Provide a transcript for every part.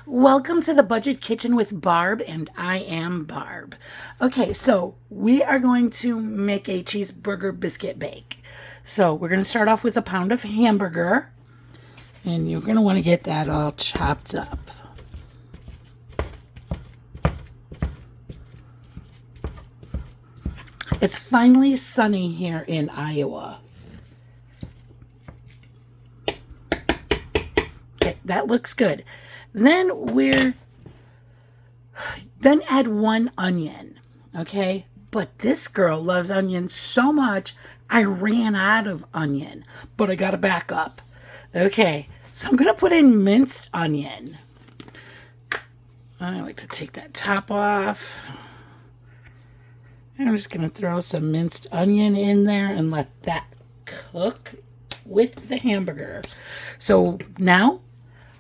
Welcome to the Budget Kitchen with Barb, and I am Barb. Okay, so we are going to make a cheeseburger biscuit bake. So we're going to start off with a pound of hamburger, and you're going to want to get that all chopped up. It's finally sunny here in Iowa. Okay, that looks good. Then add one onion, okay? But this girl loves onions so much, I ran out of onion, but I got to back up. Okay, so I'm going to put in minced onion. I like to take that top off. I'm just going to throw some minced onion in there and let that cook with the hamburger. So now,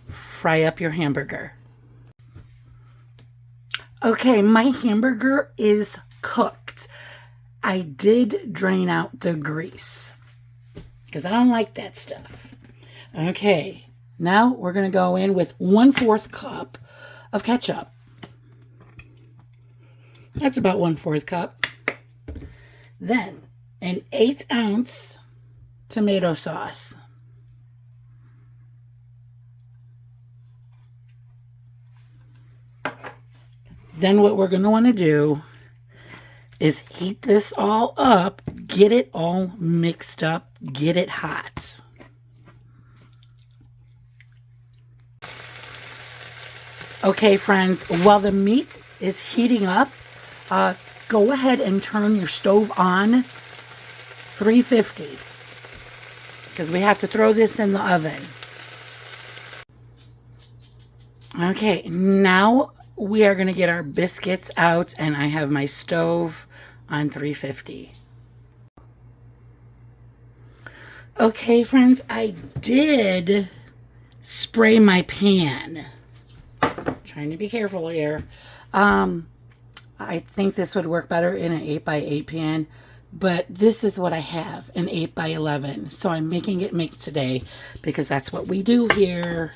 fry up your hamburger. Okay, my hamburger is cooked. I did drain out the grease because I don't like that stuff. Okay, now we're going to go in with 1/4 cup of ketchup. That's about 1/4 cup. Then an 8-ounce tomato sauce. Then what we're going to want to do is heat this all up, get it all mixed up, get it hot. Okay, friends, while the meat is heating up, go ahead and turn your stove on 350 because we have to throw this in the oven. Okay, now we are going to get our biscuits out, and I have my stove on 350. Okay, friends, I did spray my pan. Trying to be careful here. I think this would work better in an 8x8 pan, but this is what I have, an 8x11. So I'm making it make today because that's what we do here.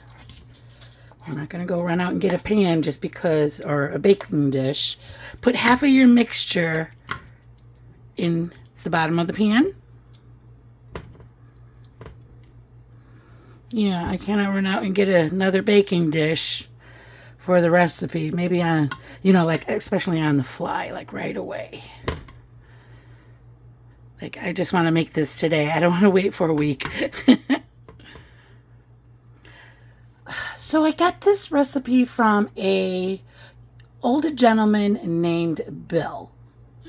I'm not going to go run out and get a pan just because, or a baking dish. Put half of your mixture in the bottom of the pan. Yeah, I cannot run out and get another baking dish for the recipe. Maybe on, like, especially on the fly, like right away. Like, I just want to make this today. I don't want to wait for a week. So I got this recipe from a older gentleman named Bill,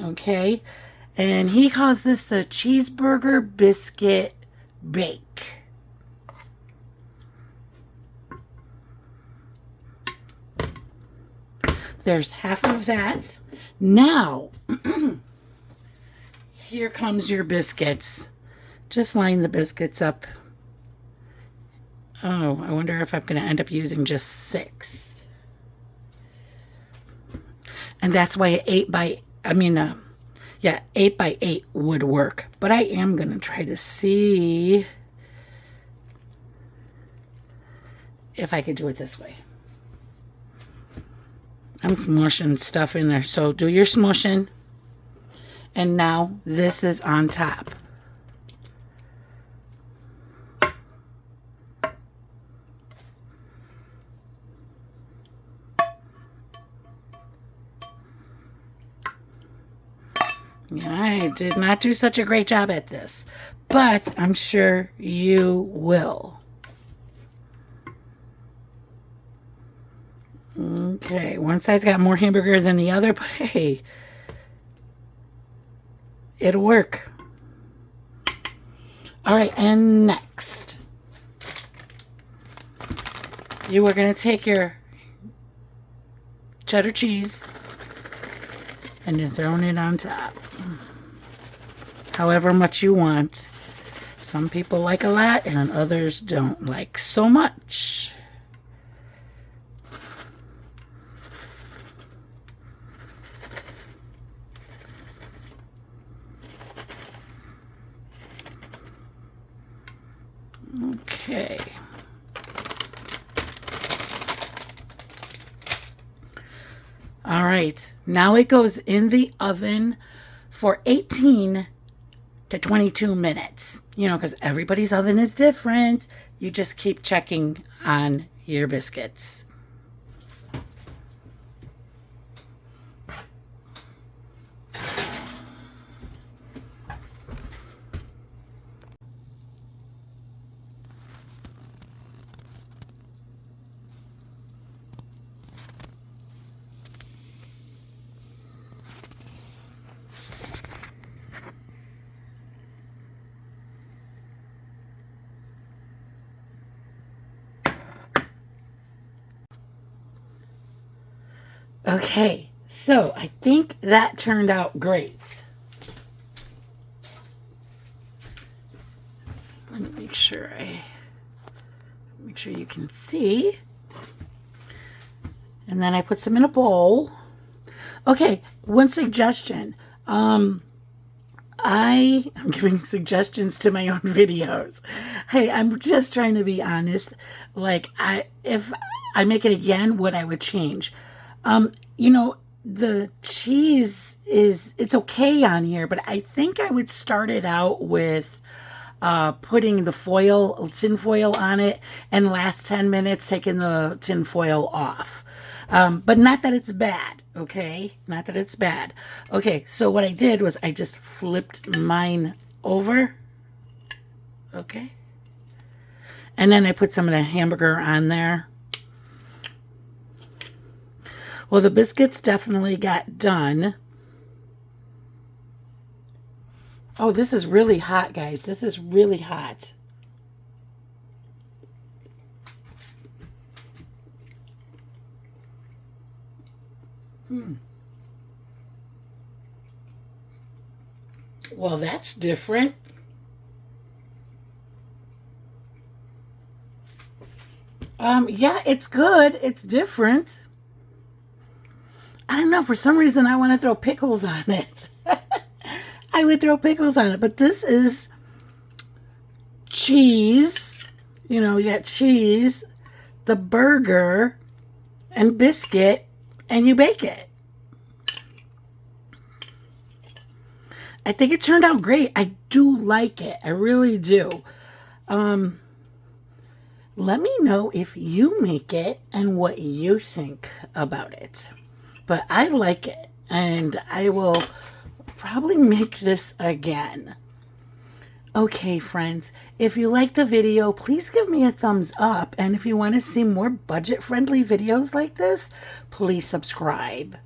okay? And he calls this the Cheeseburger Biscuit Bake. There's half of that. Now, here comes your biscuits. Just line the biscuits up. Oh, I wonder if I'm going to end up using just 6. And that's why 8x8 would work. But I am going to try to see if I could do it this way. I'm smushing stuff in there. So do your smushing. And now this is on top. Yeah, I did not do such a great job at this, but I'm sure you will. Okay, one side's got more hamburger than the other, but hey, it'll work. All right, and next, you are going to take your cheddar cheese and you're throwing it on top. However much you want. Some people like a lot and others don't like so much. Okay. All right, now it goes in the oven for 18 to 22 minutes. You know, because everybody's oven is different. You just keep checking on your biscuits. Okay, so I think that turned out great. Let me make sure you can see. And then I put some in a bowl. Okay, one suggestion. I'm giving suggestions to my own videos. Hey, I'm just trying to be honest. Like, if I make it again, what I would change. You know, the cheese it's okay on here, but I think I would start it out with putting the tin foil on it, and last 10 minutes taking the tin foil off. But not that it's bad, okay? Not that it's bad. Okay, so what I did was I just flipped mine over, okay? And then I put some of the hamburger on there. Well, the biscuits definitely got done. Oh, this is really hot, guys. This is really hot. Well, that's different. Yeah, it's good. It's different. I don't know. For some reason, I want to throw pickles on it. I would throw pickles on it. But this is cheese. You know, you got cheese, the burger, and biscuit, and you bake it. I think it turned out great. I do like it. I really do. Let me know if you make it and what you think about it. But I like it, and I will probably make this again. Okay, friends, if you like the video, please give me a thumbs up. And if you want to see more budget-friendly videos like this, please subscribe.